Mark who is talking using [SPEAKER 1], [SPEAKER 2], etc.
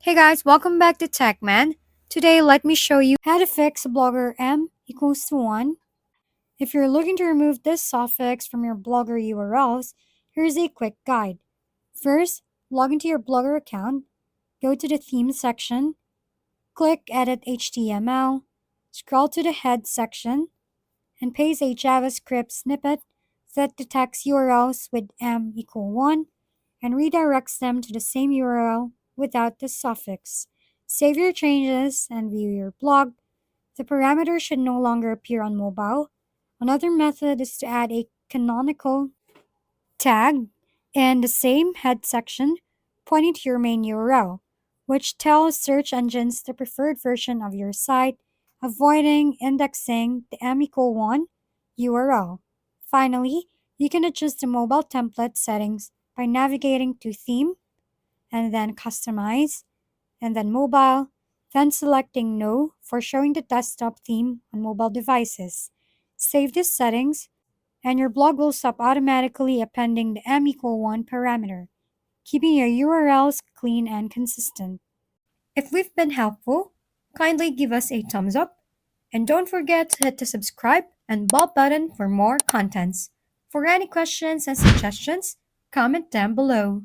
[SPEAKER 1] Hey guys, welcome back to TechMan. Today, let me show you how to fix blogger m equals to 1. If you're looking to remove this suffix from your Blogger URLs, here's a quick guide. First, log into your Blogger account, go to the theme section, click Edit HTML, scroll to the head section, and paste a JavaScript snippet that detects URLs with m equal 1 and redirects them to the same URL without the suffix. Save your changes and view your blog. The parameter should no longer appear on mobile. Another method is to add a canonical tag in the same head section pointing to your main URL, which tells search engines the preferred version of your site, avoiding indexing the m equal 1 URL. Finally, you can adjust the mobile template settings by navigating to Theme and then Customize and then Mobile, then selecting No for showing the desktop theme on mobile devices. Save these settings and your blog will stop automatically appending the m equal 1 parameter, keeping your URLs clean and consistent. If we've been helpful, kindly give us a thumbs up and don't forget to hit the subscribe and bell button for more contents. For any questions and suggestions, comment down below.